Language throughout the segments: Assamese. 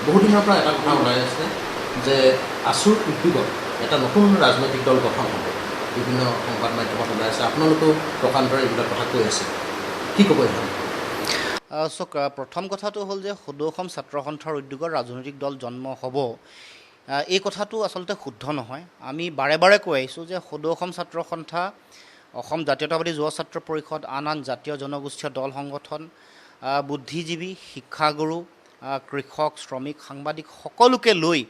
বহুদিনৰ পৰা এটা কথা ওলাই আছে যে আছুৰ উদ্যোগত এটা নতুন ৰাজনৈতিক দল গঠন হ'ব। বিভিন্ন সংবাদ মাধ্যমত ওলাই আছে, আপোনালোকেও প্ৰকান্তৰে এইবিলাক কথা কৈ আছে, কি ক'ব এইখন? চাওক, প্ৰথম কথাটো হ'ল যে সদৌ অসম ছাত্ৰ সন্থাৰ উদ্যোগত ৰাজনৈতিক দল জন্ম হ'ব, এই কথাটো আচলতে শুদ্ধ নহয়। আমি বাৰে বাৰে কৈ আহিছোঁ যে সদৌ অসম ছাত্ৰ সন্থা, অসম জাতীয়তাবাদী যুৱ ছাত্ৰ পৰিষদ, আন আন জাতীয় জনগোষ্ঠীয় দল সংগঠন, বুদ্ধিজীৱী, শিক্ষাগুৰু, কৃষক, শ্ৰমিক, সাংবাদিক সকলোকে লৈ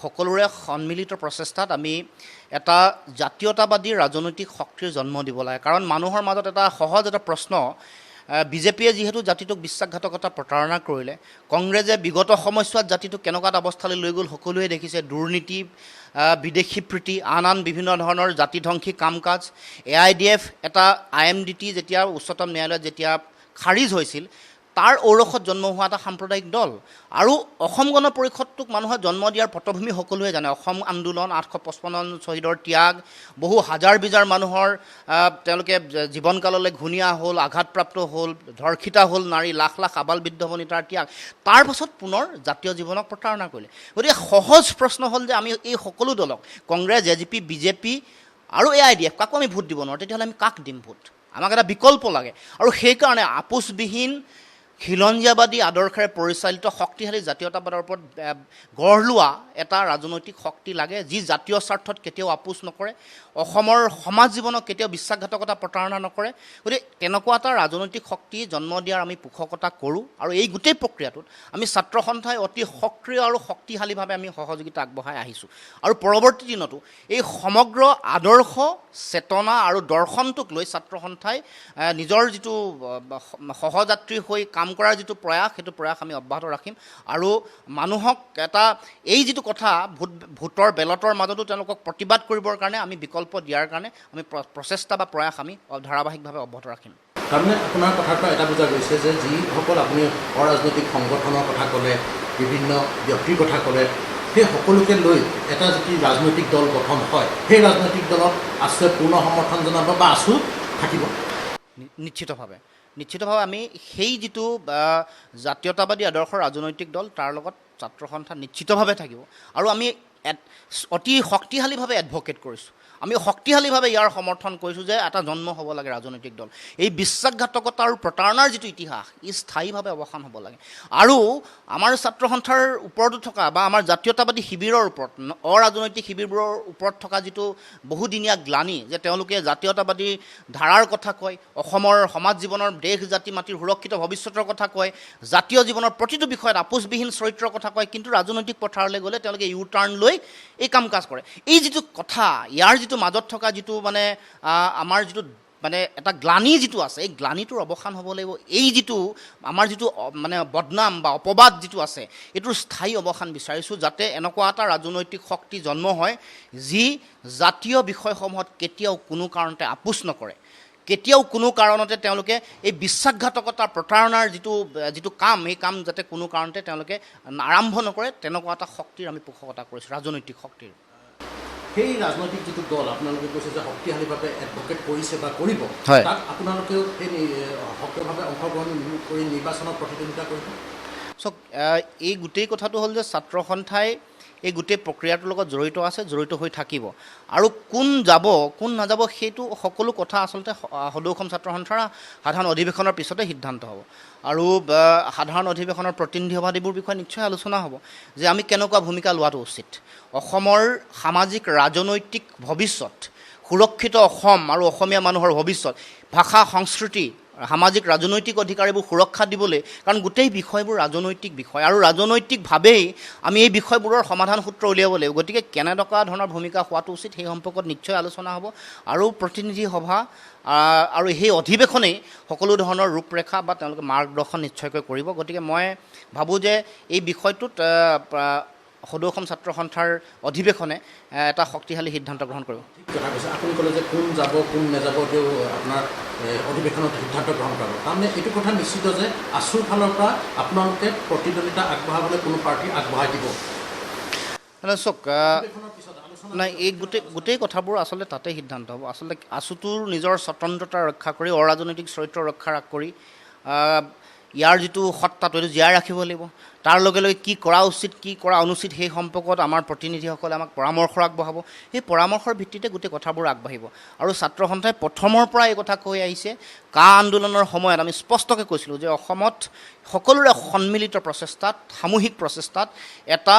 সকলোৰে সন্মিলিত প্ৰচেষ্টাত আমি এটা জাতীয়তাবাদী ৰাজনৈতিক শক্তিৰ জন্ম দিব লাগে। কাৰণ মানুহৰ মাজত এটা সহজ এটা প্ৰশ্ন, বিজেপিয়ে যিহেতু জাতিটোক বিশ্বাসঘাতকতা প্ৰতাৰণা কৰিলে, কংগ্ৰেছে বিগত সময়ছোৱাত জাতিটোক কেনেকুৱা এটা অৱস্থালৈ লৈ গ'ল সকলোৱে দেখিছে। দুৰ্নীতি, বিদেশী প্ৰীতি, আন আন বিভিন্ন ধৰণৰ জাতিধ্বংসী কাম কাজ, AIDF এটা IMDT যেতিয়া উচ্চতম ন্যায়ালয়ত যেতিয়া খাৰিজ হৈছিল, তাৰ ঔৰসত জন্ম হোৱা এটা সাম্প্ৰদায়িক দল। আৰু অসম গণ পৰিষদটোক মানুহে জন্ম দিয়াৰ পটভূমি সকলোৱে জানে। অসম আন্দোলন, 855 শ্বহীদৰ ত্যাগ, বহু হাজাৰ বিজাৰ মানুহৰ তেওঁলোকে জীৱনকাললৈ ঘূণীয়া হ'ল, আঘাতপ্ৰাপ্ত হ'ল, ধৰ্ষিত হ'ল নাৰী, লাখ লাখ আবাল বৃদ্ধ বনিতাৰ ত্যাগ, তাৰ পাছত পুনৰ জাতীয় জীৱনক প্ৰতাৰণা কৰিলে। গতিকে সহজ প্ৰশ্ন হ'ল যে আমি এই সকলো দলক, কংগ্ৰেছ, AGP, বিজেপি আৰু AIDF, কাকো আমি ভোট দিব নোৱাৰোঁ। তেতিয়াহ'লে আমি কাক দিম ভোট? আমাক এটা বিকল্প লাগে। আৰু সেইকাৰণে আপোচবিহীন খিলঞ্জীয়াবাদী আদৰ্শেৰে পৰিচালিত শক্তিশালী জাতীয়তাবাদৰ ওপৰত গঢ় লোৱা এটা ৰাজনৈতিক শক্তি লাগে, যি জাতীয় স্বাৰ্থত কেতিয়াও আপোচ নকৰে, অসমৰ সমাজ জীৱনক কেতিয়াও বিশ্বাসঘাতকতা প্ৰতাৰণা নকৰে। গতিকে তেনেকুৱা এটা ৰাজনৈতিক শক্তি জন্ম দিয়াৰ আমি পোষকতা কৰোঁ। আৰু এই গোটেই প্ৰক্ৰিয়াটোত আমি ছাত্ৰ সন্থাই অতি সক্ৰিয় আৰু শক্তিশালীভাৱে আমি সহযোগিতা আগবঢ়াই আহিছোঁ। আৰু পৰৱৰ্তী দিনতো এই সমগ্ৰ আদৰ্শ, চেতনা আৰু দৰ্শনটোক লৈ ছাত্ৰ সন্থাই নিজৰ যিটো সহযাত্ৰী হৈ কাম কৰাৰ যিটো প্ৰয়াস, সেইটো প্ৰয়াস আমি অব্যাহত ৰাখিম। আৰু মানুহক এটা এই যিটো কথা ভোটৰ বেলটৰ মাজতো তেওঁলোকক প্ৰতিবাদ কৰিবৰ কাৰণে আমি বিকল্প দিয়াৰ কাৰণে আমি প্ৰচেষ্টা বা প্ৰয়াস আমি ধাৰাবাহিকভাৱে অব্যাহত ৰাখিম। তাৰমানে আপোনাৰ কথাৰ পৰা এটা বুজা গৈছে যে যিসকল আপুনি অৰাজনৈতিক সংগঠনৰ কথা ক'লে, বিভিন্ন ব্যক্তিৰ কথা ক'লে, সেই সকলোকে লৈ এটা যদি ৰাজনৈতিক দল গঠন হয়, সেই ৰাজনৈতিক দলক আছুৱে পূৰ্ণ সমৰ্থন জনাব বা আছু থাকিব? নিশ্চিতভাৱে আমি সেই যিটো জাতীয়তাবাদী আদৰ্শৰ ৰাজনৈতিক দল, তাৰ লগত ছাত্ৰ সন্থা নিশ্চিতভাৱে থাকিব। আৰু আমি অতি শক্তিশালীভাৱে এডভকেট কৰিছোঁ, আমি শক্তিশালীভাৱে ইয়াৰ সমৰ্থন কৰিছোঁ যে এটা জন্ম হ'ব লাগে ৰাজনৈতিক দল। এই বিশ্বাসঘাতকতা আৰু প্ৰতাৰণাৰ যিটো ইতিহাস, ই স্থায়ীভাৱে অৱসান হ'ব লাগে। আৰু আমাৰ ছাত্ৰ সন্থাৰ ওপৰতো থকা বা আমাৰ জাতীয়তাবাদী শিবিৰৰ ওপৰত, অৰাজনৈতিক শিবিৰবোৰৰ ওপৰত থকা যিটো বহুদিনীয়া গ্লানি, যে তেওঁলোকে জাতীয়তাবাদী ধাৰাৰ কথা কয়, অসমৰ সমাজ জীৱনৰ, দেশ জাতি মাটিৰ সুৰক্ষিত ভৱিষ্যতৰ কথা কয়, জাতীয় জীৱনৰ প্ৰতিটো বিষয়ত আপোচবিহীন চৰিত্ৰৰ কথা কয়, কিন্তু ৰাজনৈতিক পথাৰলৈ গ'লে তেওঁলোকে ইউ টাৰ্ণ লৈ এই কাম কাজ কৰে। এই যিটো কথা, ইয়াৰ যিটো মাজত থকা যিটো মানে আমাৰ যিটো মানে এটা গ্লানি যিটো আছে, এই গ্লানিটোৰ অৱসান হ'ব লাগিব। এই যিটো আমাৰ যিটো মানে বদনাম বা অপবাদ যিটো আছে, এইটোৰ স্থায়ী অৱসান বিচাৰিছোঁ, যাতে এনেকুৱা এটা ৰাজনৈতিক শক্তি জন্ম হয় যি জাতীয় বিষয়সমূহত কেতিয়াও কোনো কাৰণতে আপোচ নকৰে, কেতিয়াও কোনো কাৰণতে তেওঁলোকে এই বিশ্বাসঘাতকতা প্ৰতাৰণাৰ যিটো কাম, এই কাম যাতে কোনো কাৰণতে তেওঁলোকে আৰম্ভ নকৰে, তেনেকুৱা এটা শক্তিৰ আমি পোষকতা কৰিছোঁ, ৰাজনৈতিক শক্তিৰ। সেই ৰাজনৈতিক যিটো দল আপোনালোকে কৈছে যে শক্তিশালীভাৱে এডভকেট কৰিছে বা কৰিব, তাত আপোনালোকেও সেই সক্ৰিয়ভাৱে অংশগ্ৰহণ কৰি নিৰ্বাচনত প্ৰতিদ্বন্দ্বিতা কৰিব? চাওক, এই গোটেই কথাটো হ'ল যে ছাত্ৰ সন্থাই এই গোটেই প্ৰক্ৰিয়াটোৰ লগত জড়িত আছে, জড়িত হৈ থাকিব। আৰু কোন যাব কোন নাযাব সেইটো সকলো কথা আচলতে সদৌ অসম ছাত্ৰ সন্থাৰ সাধাৰণ অধিৱেশনৰ পিছতে সিদ্ধান্ত হ'ব। আৰু সাধাৰণ অধিৱেশনৰ প্ৰতিনিধি সভাদিবোৰ বিষয়ে নিশ্চয় আলোচনা হ'ব যে আমি কেনেকুৱা ভূমিকা লোৱাটো উচিত। অসমৰ সামাজিক ৰাজনৈতিক ভৱিষ্যত, সুৰক্ষিত অসম আৰু অসমীয়া মানুহৰ ভৱিষ্যত, ভাষা সংস্কৃতি, সামাজিক ৰাজনৈতিক অধিকাৰ এইবোৰ সুৰক্ষা দিবলৈ, কাৰণ গোটেই বিষয়বোৰ ৰাজনৈতিক বিষয় আৰু ৰাজনৈতিকভাৱেই আমি এই বিষয়বোৰৰ সমাধান সূত্ৰ উলিয়াব লাগিব। গতিকে কেনেকুৱা ধৰণৰ ভূমিকা হোৱাটো উচিত সেই সম্পৰ্কত নিশ্চয় আলোচনা হ'ব। আৰু প্ৰতিনিধি সভা আৰু সেই অধিৱেশনেই সকলো ধৰণৰ ৰূপৰেখা বা তেওঁলোকে মাৰ্গদৰ্শন নিশ্চয়কৈ কৰিব। গতিকে মই ভাবোঁ যে এই বিষয়টোত সদৌ অসম ছাত্ৰ সন্থাৰ অধিৱেশনে এটা শক্তিশালী সিদ্ধান্ত গ্ৰহণ কৰিব। কথা কৈছে, আপুনি ক'লে যে কোন যাব কোন নাযাব তেওঁ আপোনাৰ অধিৱেশনত সিদ্ধান্ত গ্ৰহণ কৰিব। তাৰমানে এইটো কথা নিশ্চিত যে আছুৰ ফালৰ পৰা আপোনালোকে প্ৰতিদ্বন্দ্বিতা আগবঢ়াবলৈ কোনো পাৰ্টি আগবঢ়াই দিব? চাওক, নাই, এই গোটেই কথাবোৰ আচলতে তাতে সিদ্ধান্ত হ'ব। আচলতে আছুটোৰ নিজৰ স্বতন্ত্ৰতা ৰক্ষা কৰি, অৰাজনৈতিক চৰিত্ৰ ৰক্ষা কৰি ইয়াৰ যিটো সত্তাটো এইটো জীয়াই ৰাখিব লাগিব। তাৰ লগে লগে কি কৰা উচিত কি কৰা অনুচিত সেই সম্পৰ্কত আমাৰ প্ৰতিনিধিসকলে আমাক পৰামৰ্শ আগবঢ়াব। সেই পৰামৰ্শৰ ভিত্তিতে গোটেই কথাবোৰ আগবাঢ়িব। আৰু ছাত্ৰ সন্থাই প্ৰথমৰ পৰা এই কথা কৈ আহিছে, কা আন্দোলনৰ সময়ত আমি স্পষ্টকৈ কৈছিলোঁ যে অসমত সকলোৰে সন্মিলিত প্ৰচেষ্টাত, সামূহিক প্ৰচেষ্টাত এটা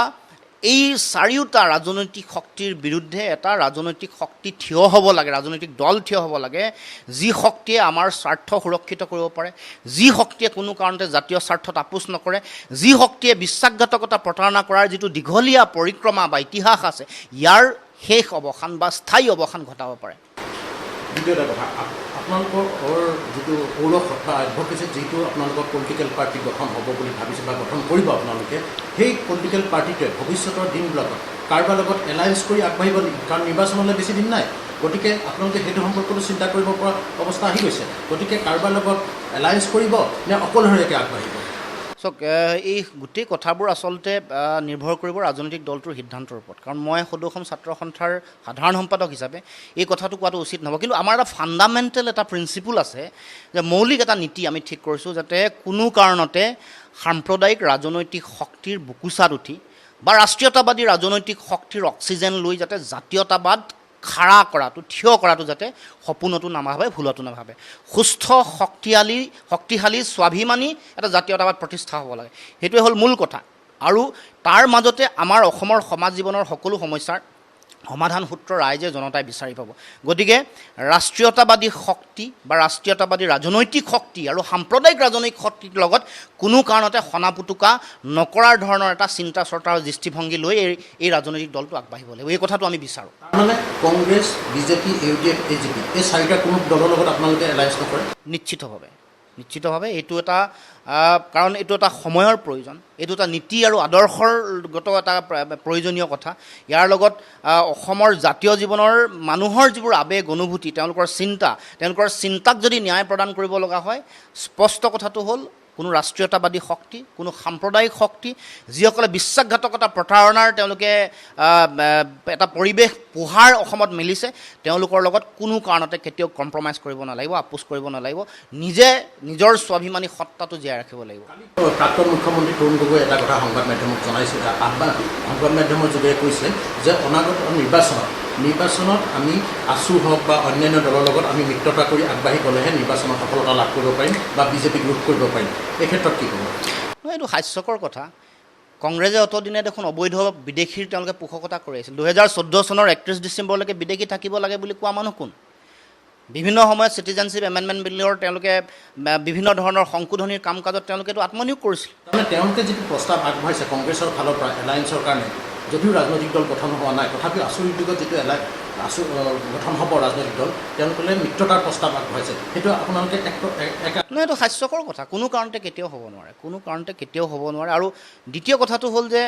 এই চাৰিওটা ৰাজনৈতিক শক্তিৰ বিৰুদ্ধে এটা ৰাজনৈতিক শক্তি থিয় হ'ব লাগে, ৰাজনৈতিক দল থিয় হ'ব লাগে, যি শক্তিয়ে আমাৰ স্বাৰ্থ সুৰক্ষিত কৰিব পাৰে, যি শক্তিয়ে কোনো কাৰণতে জাতীয় স্বাৰ্থত আপোচ নকৰে, যি শক্তিয়ে বিশ্বাসঘাতকতা প্ৰতাৰণা কৰাৰ যিটো দীঘলীয়া পৰিক্ৰমা বা ইতিহাস আছে, ইয়াৰ শেষ অৱসান বা স্থায়ী অৱসান ঘটাব পাৰে। দ্বিতীয় এটা কথা, আপোনালোকৰ যিটো পৌৰ সভা এডভকেচি যিটো আপোনালোকৰ পলিটিকেল পাৰ্টি গঠন হ'ব বুলি ভাবিছে বা গঠন কৰিব আপোনালোকে, সেই পলিটিকেল পাৰ্টিটোৱে ভৱিষ্যতৰ দিনবিলাকত কাৰোবাৰ লগত এলায়েন্স কৰি আগবাঢ়িব নেকি? কাৰণ নিৰ্বাচনলৈ বেছি দিন নাই, গতিকে আপোনালোকে সেইটো সম্পৰ্কতো চিন্তা কৰিব পৰা অৱস্থা আহি গৈছে। গতিকে কাৰোবাৰ লগত এলায়েন্স কৰিব নে অকলশৰীয়াকৈ আগবাঢ়িব? চাওক, এই গোটেই কথাবোৰ আচলতে নিৰ্ভৰ কৰিব ৰাজনৈতিক দলটোৰ সিদ্ধান্তৰ ওপৰত। কাৰণ মই সদৌ অসম ছাত্ৰ সন্থাৰ সাধাৰণ সম্পাদক হিচাপে এই কথাটো কোৱাটো উচিত নহ'ব। কিন্তু আমাৰ এটা ফাণ্ডামেণ্টেল এটা প্ৰিন্সিপল আছে যে মৌলিক এটা নীতি আমি ঠিক কৰিছোঁ, যাতে কোনো কাৰণতে সাম্প্ৰদায়িক ৰাজনৈতিক শক্তিৰ বুকুচাত উঠি বা ৰাষ্ট্ৰীয়তাবাদী ৰাজনৈতিক শক্তিৰ অক্সিজেন লৈ যাতে জাতীয়তাবাদ খাৰা কৰাটো, থিয় কৰাটো যাতে সপোনতো নাভাবে, ভুলতো নাভাবে। সুস্থ শক্তিশালী স্বাভিমানী এটা জাতীয়তাবাদ প্ৰতিষ্ঠা হ'ব লাগে, সেইটোৱে হ'ল মূল কথা। আৰু তাৰ মাজতে আমাৰ অসমৰ সমাজ জীৱনৰ সকলো সমস্যাৰ সমাধান সূত্ৰ ৰাইজে জনতাই বিচাৰি পাব। গতিকে ৰাষ্ট্ৰীয়তাবাদী শক্তি বা ৰাষ্ট্ৰীয়তাবাদী ৰাজনৈতিক শক্তি আৰু সাম্প্ৰদায়িক ৰাজনৈতিক শক্তিৰ লগত কোনো কাৰণতে সনাপুটুকা নকৰাৰ ধৰণৰ এটা চিন্তা চৰ্চা আৰু দৃষ্টিভংগী লৈ এই ৰাজনৈতিক দলটো আগবাঢ়িব লাগিব, এই কথাটো আমি বিচাৰোঁ। তাৰমানে কংগ্ৰেছ, বিজেপি, UDF, AGP এই চাৰিটা কোনো দলৰ লগত আপোনালোকে এলায়েন্স নকৰে? নিশ্চিতভাৱে এইটো এটা কাৰণ এইটো এটা সময়ৰ প্ৰয়োজন, এইটো এটা নীতি আৰু আদৰ্শগত এটা প্ৰয়োজনীয় কথা। ইয়াৰ লগত অসমৰ জাতীয় জীৱনৰ মানুহৰ যিবোৰ আৱেগ অনুভূতি, তেওঁলোকৰ চিন্তাক যদি ন্যায় প্ৰদান কৰিব লগা হয়, স্পষ্ট কথাটো হ'ল কোনো ৰাষ্ট্ৰীয়তাবাদী শক্তি, কোনো সাম্প্ৰদায়িক শক্তি, যিসকলে বিশ্বাসঘাতকতা প্ৰতাৰণাৰ তেওঁলোকে এটা পৰিৱেশ পোহাৰ অসমত মেলিছে, তেওঁলোকৰ লগত কোনো কাৰণতে কেতিয়াও কম্প্ৰমাইজ কৰিব নালাগিব, আপোচ কৰিব নালাগিব, নিজৰ স্বাভিমানী সত্তাটো জীয়াই ৰাখিব লাগিব। প্ৰাক্তন মুখ্যমন্ত্ৰী তৰুণ গগৈ এটা কথা সংবাদ মাধ্যমক জনাইছিল, সংবাদ মাধ্যমৰ যোগেৰে কৈছে যে অনাগত নিৰ্বাচনত আমি আছু হওক বা অন্যান্য দলৰ লগত আমি মিত্ৰতা কৰি আগবাঢ়ি গ'লেহে নিৰ্বাচনত সফলতা লাভ কৰিব পাৰিম বা বিজেপিক ৰোধ কৰিব পাৰিম। এই ক্ষেত্ৰত কি ক'ব? এইটো হাস্যকৰ কথা। কংগ্ৰেছে অতদিনে দেখোন অবৈধ বিদেশীৰ তেওঁলোকে পোষকতা কৰি আছিল। 2014 চনৰ 31 ডিচেম্বৰলৈকে বিদেশী থাকিব লাগে বুলি কোৱা মানুহ কোন? বিভিন্ন সময়ত চিটিজেনশ্বিপ এমেণ্ডমেণ্ট বিলৰ তেওঁলোকে বিভিন্ন ধৰণৰ সংশোধনীৰ কাম কাজত তেওঁলোকেতো আত্মনিয়োগ কৰিছিল। তাৰমানে তেওঁলোকে যিটো প্ৰস্তাৱ আগবঢ়াইছে কংগ্ৰেছৰ ফালৰ পৰা এলায়েন্সৰ কাৰণে, যদিও ৰাজনৈতিক দল গঠন হোৱা নাই, তথাপিও আছু উদ্যোগত যিটো গঠন হ'ব ৰাজনৈতিক দল, তেওঁলোকে মিত্ৰতাৰ প্ৰস্তাৱ আগবঢ়াইছে, সেইটো আপোনালোকে নহয়, এইটো হাস্যকৰ কথা। কোনো কাৰণতে কেতিয়াও হ'ব নোৱাৰে। আৰু দ্বিতীয় কথাটো হ'ল যে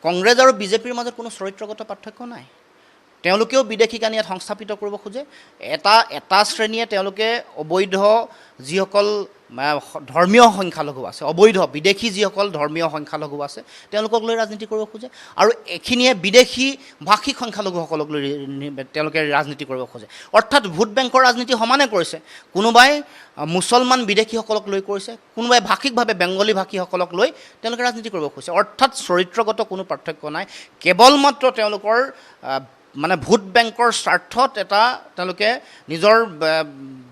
কংগ্ৰেছ আৰু বিজেপিৰ মাজত কোনো চৰিত্ৰগত পাৰ্থক্য নাই। তেওঁলোকেও বিদেশীক আনি ইয়াত সংস্থাপিত কৰিব খোজে। এটা শ্ৰেণীয়ে তেওঁলোকে অবৈধ যিসকল ধৰ্মীয় সংখ্যালঘু আছে, অবৈধ বিদেশী যিসকল ধৰ্মীয় সংখ্যালঘু আছে, তেওঁলোকক লৈ ৰাজনীতি কৰিব খোজে। আৰু এখিনিয়ে বিদেশী ভাষিক সংখ্যালঘুসকলক লৈ তেওঁলোকে ৰাজনীতি কৰিব খোজে। অৰ্থাৎ ভোট বেংকৰ ৰাজনীতি সমানে কৰিছে। কোনোবাই মুছলমান বিদেশীসকলক লৈ কৰিছে, কোনোবাই ভাষিকভাৱে বেংগলী ভাষীসকলক লৈ তেওঁলোকে ৰাজনীতি কৰিব খোজে। অৰ্থাৎ চৰিত্ৰগত কোনো পাৰ্থক্য নাই। কেৱল মাত্ৰ তেওঁলোকৰ ভোট বেংকৰ স্বাৰ্থত তেওঁলোকে নিজৰ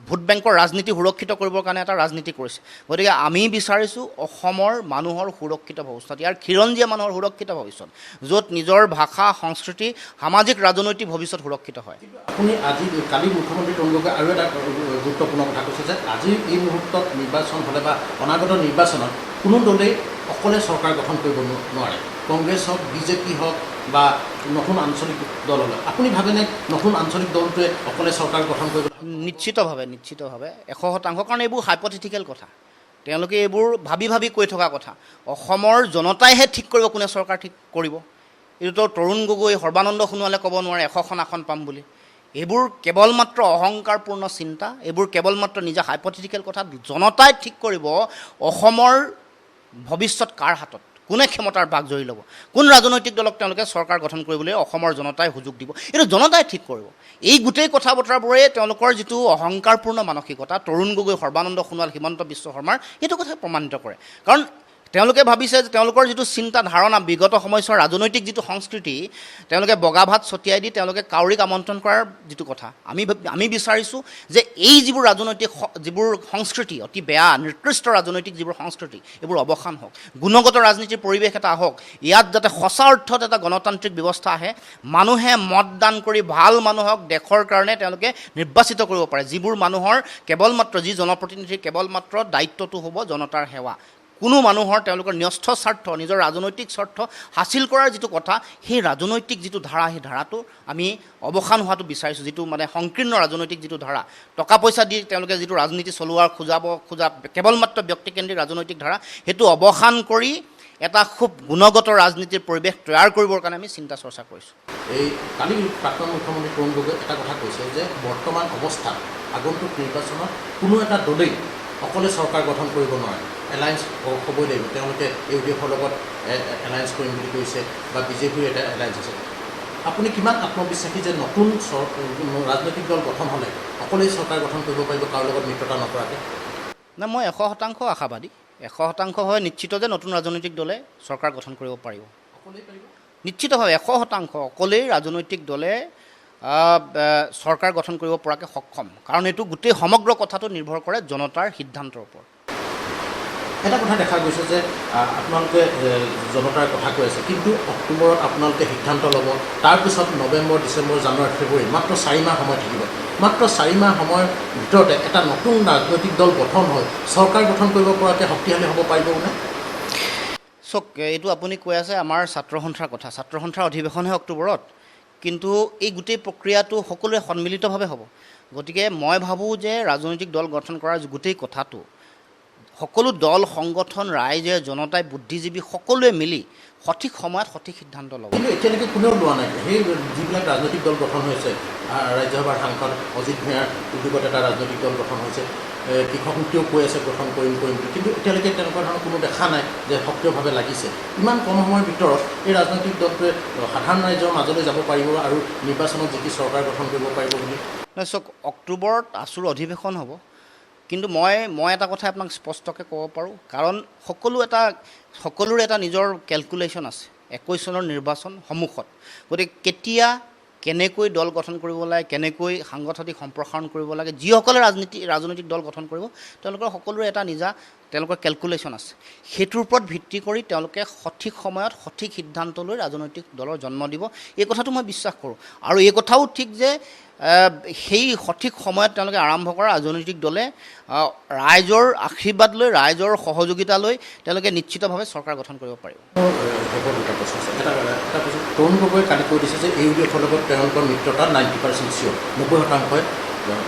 ভোট বেংকৰ ৰাজনীতি সুৰক্ষিত কৰিবৰ কাৰণে এটা ৰাজনীতি কৰিছে। গতিকে আমি বিচাৰিছোঁ অসমৰ মানুহৰ সুৰক্ষিত ভৱিষ্যত, ইয়াৰ খিৰঞ্জীয়া মানুহৰ সুৰক্ষিত ভৱিষ্যত, য'ত নিজৰ ভাষা, সংস্কৃতি, সামাজিক ৰাজনৈতিক ভৱিষ্যত সুৰক্ষিত হয়। আপুনি কালি মুখ্যমন্ত্ৰী তৰুণ গগৈ আৰু এটা গুৰুত্বপূৰ্ণ কথা কৈছে যে আজিৰ এই মুহূৰ্তত নিৰ্বাচন হ'লে বা অনাগত নিৰ্বাচনত কোনো দলেই অকলে চৰকাৰ গঠন কৰিব নোৱাৰে। কংগ্ৰেছ হওক, বিজেপি হওক বা নতুন আঞ্চলিক দল হ'লে, আপুনি ভাবেনে নতুন আঞ্চলিক দলটোৱে অকলে চৰকাৰ গঠন কৰিব? নিশ্চিতভাৱে 100%। কাৰণ এইবোৰ হাইপথেটিকেল কথা, তেওঁলোকে এইবোৰ ভাবি কৈ থকা কথা। অসমৰ জনতাইহে ঠিক কৰিব কোনে চৰকাৰ ঠিক কৰিব। এইটোতো তৰুণ গগৈ, সৰ্বানন্দ সোণোৱালে ক'ব নোৱাৰে 100খন আসন পাম বুলি। এইবোৰ কেৱল মাত্ৰ অহংকাৰপূৰ্ণ চিন্তা, এইবোৰ কেৱল মাত্ৰ নিজা হাইপথেটিকেল কথা। জনতাই ঠিক কৰিব অসমৰ ভৱিষ্যত কাৰ হাতত, কোনে ক্ষমতাৰ ভাগ জৰি ল'ব, কোন ৰাজনৈতিক দলক তেওঁলোকে চৰকাৰ গঠন কৰিবলৈ অসমৰ জনতাই সুযোগ দিব, এইটো জনতাই ঠিক কৰিব। এই গোটেই কথা বতৰাবোৰে তেওঁলোকৰ যিটো অহংকাৰপূৰ্ণ মানসিকতা, তৰুণ গগৈ, সৰ্বানন্দ সোণোৱাল, হিমন্ত বিশ্ব শৰ্মাৰ, সেইটো কথাই প্ৰমাণিত কৰে। কাৰণ তেওঁলোকে ভাবিছে যে তেওঁলোকৰ যিটো চিন্তা ধাৰণা বিগত সময়ছোৱাৰ ৰাজনৈতিক যিটো সংস্কৃতি তেওঁলোকে বগা ভাত ছটিয়াই দি তেওঁলোকে কাউৰীক আমন্ত্ৰণ কৰাৰ যিটো কথা আমি বিচাৰিছোঁ যে এই যিবোৰ ৰাজনৈতিক যিবোৰ সংস্কৃতি অতি বেয়া নিকৃষ্ট ৰাজনৈতিক যিবোৰ সংস্কৃতি এইবোৰ অৱসান হওক, গুণগত ৰাজনীতিৰ পৰিৱেশ এটা আহক, ইয়াত যাতে সঁচা অৰ্থত এটা গণতান্ত্ৰিক ব্যৱস্থা আহে, মানুহে মতদান কৰি ভাল মানুহক দেশৰ কাৰণে তেওঁলোকে নিৰ্বাচিত কৰিব পাৰে, যিবোৰ মানুহৰ কেৱল মাত্ৰ যি জনপ্ৰতিনিধিৰ কেৱল মাত্ৰ দায়িত্বটো হ'ব জনতাৰ সেৱা, কোনো মানুহৰ তেওঁলোকৰ ন্যস্ত স্বাৰ্থ নিজৰ ৰাজনৈতিক স্বাৰ্থ হাসিল কৰাৰ যিটো কথা সেই ৰাজনৈতিক যিটো ধাৰা সেই ধাৰাটো আমি অৱসান হোৱাটো বিচাৰিছোঁ, যিটো মানে সংকীৰ্ণ ৰাজনৈতিক যিটো ধাৰা টকা পইচা দি তেওঁলোকে যিটো ৰাজনীতি চলোৱাৰ খোজা কেৱল মাত্ৰ ব্যক্তিকেন্দ্ৰিক ৰাজনৈতিক ধাৰা সেইটো অৱসান কৰি এটা খুব গুণগত ৰাজনীতিৰ পৰিৱেশ তৈয়াৰ কৰিবৰ কাৰণে আমি চিন্তা চৰ্চা কৰিছোঁ। এই কালি প্ৰাক্তন মুখ্যমন্ত্ৰী তৰুণ গগৈয়ে এটা কথা কৈছে যে বৰ্তমান অৱস্থাত আগন্তুক নিৰ্বাচনত কোনো এটা দলেই অকলে চৰকাৰ গঠন কৰিব নোৱাৰে, এলায়েন্স হ'বই লাগিব, তেওঁলোকে ইউডিএফৰ লগত এলায়েন্স কৰিম বুলি কৈছে বা বিজেপিৰ এটা এলায়েন্স আছে। আপুনি কিমান আত্মবিশ্বাসী যে নতুন ৰাজনৈতিক দল গঠন হ'লে অকলেই চৰকাৰ গঠন কৰিব পাৰিব কাৰো লগত মিত্ৰতা নকৰাকৈ? না, মই 100% আশাবাদী, 100% হয় নিশ্চিত যে নতুন ৰাজনৈতিক দলে চৰকাৰ গঠন কৰিব পাৰিব, অকলেই পাৰিব নিশ্চিতভাৱে 100% অকলেই ৰাজনৈতিক দলে চৰকাৰ গঠন কৰিব পৰাকৈ সক্ষম, কাৰণ এইটো গোটেই সমগ্ৰ কথাটো নিৰ্ভৰ কৰে জনতাৰ সিদ্ধান্তৰ ওপৰত। এটা কথা দেখা গৈছে যে আপোনালোকে জনতাৰ কথা কৈ আছে, কিন্তু অক্টোবৰত আপোনালোকে সিদ্ধান্ত ল'ব, তাৰপিছত নৱেম্বৰ, ডিচেম্বৰ, জানুৱাৰী, ফেব্ৰুৱাৰী মাত্ৰ 4 মাহ সময় থাকিব। মাত্ৰ 4 মাহ সময়ৰ ভিতৰতে এটা নতুন ৰাজনৈতিক দল গঠন হৈ চৰকাৰ গঠন কৰিব পৰাকৈ শক্তিশালী হ'ব পাৰিবনে? চাওক, এইটো আপুনি কৈ আছে আমাৰ ছাত্ৰ সন্থাৰ কথা, ছাত্ৰ সন্থাৰ অধিৱেশনহে অক্টোবৰত, কিন্তু এই গোটেই প্ৰক্ৰিয়াটো সকলোৱে সন্মিলিতভাৱে হ'ব। গতিকে মই ভাবোঁ যে ৰাজনৈতিক দল গঠন কৰাৰ গোটেই কথাটো সকলো দল সংগঠন ৰাইজে জনতাই বুদ্ধিজীৱী সকলোৱে মিলি সঠিক সময়ত সঠিক সিদ্ধান্ত ল'ব। কিন্তু এতিয়ালৈকে কোনেও লোৱা নাই। সেই যিবিলাক ৰাজনৈতিক দল গঠন হৈছে, ৰাজ্যসভাৰ সাংসদ অজিত ভূঞাৰ উদ্যোগত এটা ৰাজনৈতিক দল গঠন হৈছে, কৃষক মুক্তিও কৈ আছে গঠন কৰিম, কিন্তু এতিয়ালৈকে তেনেকুৱা ধৰণৰ কোনো দেখা নাই যে সক্ৰিয়ভাৱে লাগিছে। ইমান কম সময়ৰ ভিতৰত এই ৰাজনৈতিক দলটোৱে সাধাৰণ ৰাইজৰ মাজলৈ যাব পাৰিব আৰু নিৰ্বাচনত জিকি চৰকাৰ গঠন কৰিব পাৰিব বুলি? চাওক, অক্টোবৰত আছুৰ অধিৱেশন হ'ব, কিন্তু মই এটা কথা আপোনাক স্পষ্টকৈ ক'ব পাৰোঁ, কাৰণ সকলোৰে এটা নিজৰ কেলকুলেশ্যন আছে। 21 চনৰ নিৰ্বাচন সন্মুখত, গতিকে কেতিয়া কেনেকৈ দল গঠন কৰিব লাগে, কেনেকৈ সাংগঠনিক সম্প্ৰসাৰণ কৰিব লাগে, যিসকলে ৰাজনৈতিক দল গঠন কৰিব তেওঁলোকৰ সকলোৰে এটা তেওঁলোকৰ কেলকুলেশ্যন আছে। সেইটোৰ ওপৰত ভিত্তি কৰি তেওঁলোকে সঠিক সময়ত সঠিক সিদ্ধান্ত লৈ ৰাজনৈতিক দলৰ জন্ম দিব, এই কথাটো মই বিশ্বাস কৰোঁ। আৰু এই কথাও ঠিক যে সেই সঠিক সময়ত তেওঁলোকে আৰম্ভ কৰা ৰাজনৈতিক দলে ৰাইজৰ আশীৰ্বাদ লৈ ৰাইজৰ সহযোগিতা লৈ তেওঁলোকে নিশ্চিতভাৱে চৰকাৰ গঠন কৰিব পাৰিব। তৰুণ গগৈয়ে কালি কৈ দিছে যে ইউডিএফৰ লগত তেওঁলোকৰ মিত্ৰতা 90% চিয়'ৰ, 90%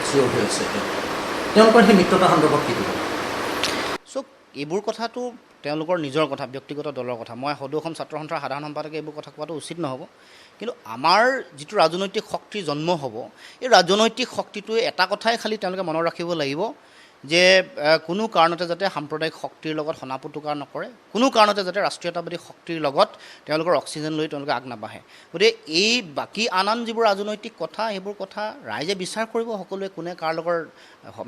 চিয়'ৰ হৈ আছে। তেওঁলোকৰ সেই মিত্ৰতা সন্দৰ্ভত কি ক'ব? চাওক, এইবোৰ কথাটো তেওঁলোকৰ নিজৰ কথা, ব্যক্তিগত দলৰ কথা। মই সদৌ অসম ছাত্ৰ সন্থাৰ সাধাৰণ সম্পাদকে এইবোৰ কথা কোৱাটো উচিত নহ'ব। কিন্তু আমাৰ যিটো ৰাজনৈতিক শক্তিৰ জন্ম হ'ব, এই ৰাজনৈতিক শক্তিটোৱে এটা কথাই খালি তেওঁলোকে মনত ৰাখিব লাগিব যে কোনো কাৰণতে যাতে সাম্প্ৰদায়িক শক্তিৰ লগত সনাপুটোকাৰ নকৰে, কোনো কাৰণতে যাতে ৰাষ্ট্ৰীয়তাবাদী শক্তিৰ লগত তেওঁলোকৰ অক্সিজেন লৈ তেওঁলোকে আগ নাবাঢ়ে। গতিকে এই বাকী আন যিবোৰ ৰাজনৈতিক কথা সেইবোৰ কথা ৰাইজে বিচাৰ কৰিব, সকলোৱে কোনে কাৰ লগত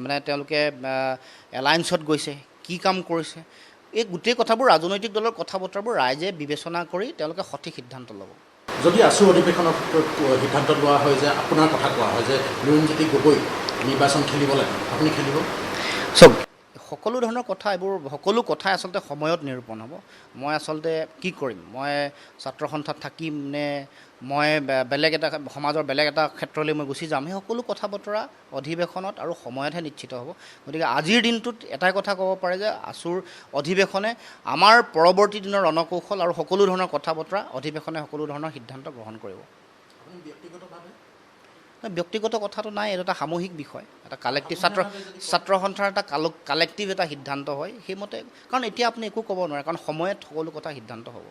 মানে তেওঁলোকে এলায়েন্সত গৈছে, কি কাম কৰিছে, এই গোটেই কথাবোৰ ৰাজনৈতিক দলৰ কথা বতৰাবোৰ ৰাইজে বিবেচনা কৰি তেওঁলোকে সঠিক সিদ্ধান্ত ল'ব। যদি আছু অধিৱেশনৰ ক্ষেত্ৰত সিদ্ধান্ত লোৱা হয় যে আপোনাৰ কথা কোৱা হয় যে লুৰিণজ্যোতি গগৈ নিৰ্বাচন খেলিব লাগে, আপুনি খেলিব? চাওক, সকলো ধৰণৰ কথা, এইবোৰ সকলো কথাই আচলতে সময়ত নিৰূপণ হ'ব। মই আচলতে কি কৰিম, মই ছাত্ৰ সন্থাত থাকিম নে মই বেলেগ এটা সমাজৰ বেলেগ এটা ক্ষেত্ৰলৈ মই গুচি যাম, সেই সকলো কথা বতৰা অধিৱেশনত আৰু সময়তহে নিশ্চিত হ'ব। গতিকে আজিৰ দিনটোত এটাই কথা ক'ব পাৰে যে আছুৰ অধিৱেশনে আমাৰ পৰৱৰ্তী দিনৰ ৰণকৌশল আৰু সকলো ধৰণৰ কথা বতৰা অধিৱেশনে সকলো ধৰণৰ সিদ্ধান্ত গ্ৰহণ কৰিব। ব্যক্তিগত কথাটো নাই, এইটো এটা সামূহিক বিষয়, এটা কালেক্টিভ ছাত্ৰ সন্থাৰ এটা কালেক্টিভ এটা সিদ্ধান্ত হয় সেইমতে, কাৰণ এতিয়া আপুনি একো ক'ব নোৱাৰে, কাৰণ সময়ত সকলো কথা সিদ্ধান্ত হ'ব।